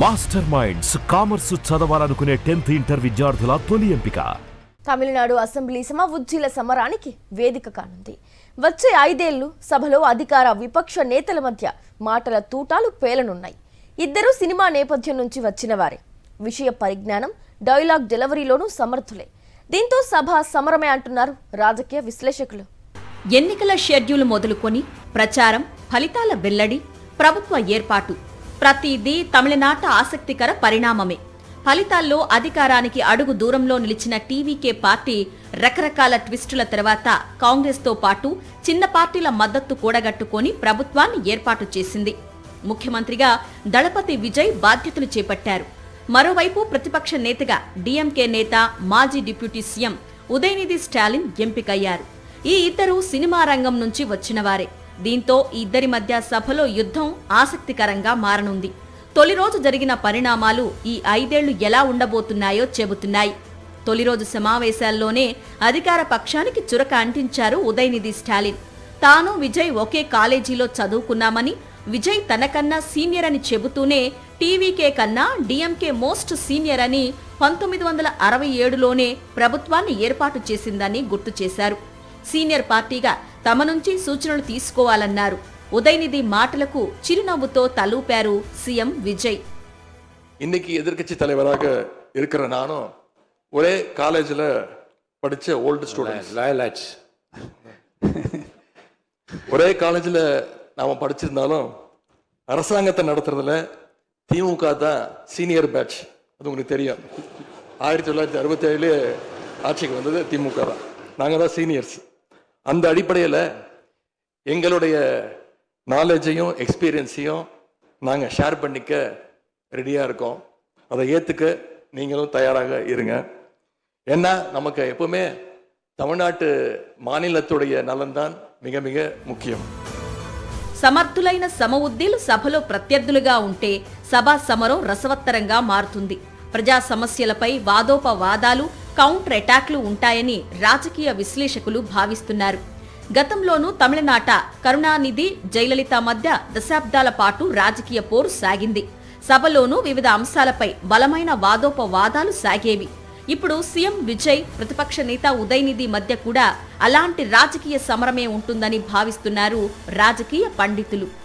Master minds commerce చదవాలనుకునే 10th inter విద్యార్థుల తొలి ఎంపిక. తమిళనాడు అసెంబ్లీ ఉజ్జీల సమరానికి వేదిక కానుంది. వచ్చే 5 ఏళ్లు సభలో అధికార విపక్ష నేతల మధ్య మాటల తూటాలు పేలనున్నాయి. ఇద్దరు సినిమా నేపథ్యం నుంచి వచ్చిన వారే. విషయ పరిజ్ఞానం, డైలాగ్ డెలివరీలోనూ సమర్థులే. దీంతో సభ సమరమే అంటున్నారు రాజకీయ విశ్లేషకులు. ఎన్నికల షెడ్యూల్ మొదలుకొని ప్రచారం, ఫలితాల వెల్లడి, ప్రభుత్వ ఏర్పాటు ప్రతిదీ తమిళనాట ఆసక్తికర పరిణామమే. ఫలితాల్లో అధికారానికి అడుగు దూరంలో నిలిచిన టీవీకే పార్టీ రకరకాల ట్విస్టుల తర్వాత కాంగ్రెస్తో పాటు చిన్న పార్టీల మద్దతు కూడగట్టుకొని ప్రభుత్వాన్ని ఏర్పాటు చేసింది. ముఖ్యమంత్రిగా దళపతి విజయ్ బాధ్యతలు చేపట్టారు. మరోవైపు ప్రతిపక్ష నేతగా డీఎంకే నేత, మాజీ డిప్యూటీ సీఎం ఉదయనిధి స్టాలిన్ ఎంపికయ్యారు. ఈ ఇద్దరు సినిమా రంగం నుంచి వచ్చినవారే. దీంతో ఈ ఇద్దరి మధ్య సభలో యుద్ధం ఆసక్తికరంగా మారనుంది. తొలి రోజు జరిగిన పరిణామాలు ఈ 5 ఏళ్లు ఎలా ఉండబోతున్నాయో చెబుతున్నాయి. తొలి రోజు సమావేశాల్లోనే అధికార పక్షానికి చురక అంటించారు ఉదయనిధి స్టాలిన్. తాను విజయ్ ఒకే కాలేజీలో చదువుకున్నామని, విజయ్ తనకన్నా సీనియర్ అని చెబుతూనే టీవీకే కన్నా డీఎంకే మోస్ట్ సీనియర్ అని 1967లోనే ప్రభుత్వాన్ని ఏర్పాటు చేసిందని గుర్తు చేశారు. సీనియర్ పార్టీగా తమ నుంచి సూచనలు తీసుకోవాలన్నారు. ఉదయనిధి మాటలకు చిరునవ్వుతో తలూపారు సీఎం విజయ్. இன்னைக்கு எதிர்க்கட்சி தலைவராக இருக்கிற நானும் ஒரே காலேஜில் படிச்ச ஓல்டு ஸ்டூடெண்ட்ஸ். ஒரே காலேஜில் நாம படிச்சிருந்தாலும் அரசாங்கத்தை நடத்துறதுல திமுக தான் சீனியர் பேட்ச். அது உங்களுக்கு தெரியும். 1967 ஆட்சிக்கு வந்தது திமுக தான். நாங்கள் தான் சீனியர்ஸ். அந்த அடிப்படையில் எங்களுடைய நாலேஜையும் எக்ஸ்பீரியன்ஸையும் நாங்கள் ஷேர் பண்ணிக்க ரெடியாக இருக்கோம். அதை ஏற்றுக்க நீங்களும் தயாராக இருங்க. ஏன்னா நமக்கு எப்பவுமே தமிழ்நாட்டு மாநிலத்துடைய நலன்தான் மிக மிக முக்கியம். సమర్థులైన సమఉద్దీలు సభలో ప్రత్యర్థులుగా ఉంటే సభా సమరం రసవత్తరంగా మారుతుంది. ప్రజా సమస్యలపై వాదోపవాదాలు, కౌంటర్ అటాక్లు ఉంటాయని రాజకీయ విశ్లేషకులు భావిస్తున్నారు. గతంలోనూ తమిళనాట కరుణానిధి, జయలలిత మధ్య దశాబ్దాల పాటు రాజకీయ పోరు సాగింది. సభలోనూ వివిధ అంశాలపై బలమైన వాదోపవాదాలు సాగేవి. ఇప్పుడు సీఎం విజయ్, ప్రతిపక్ష నేత ఉదయనిధి మధ్య కూడా అలాంటి రాజకీయ సమరమే ఉంటుందని భావిస్తున్నారు రాజకీయ పండితులు.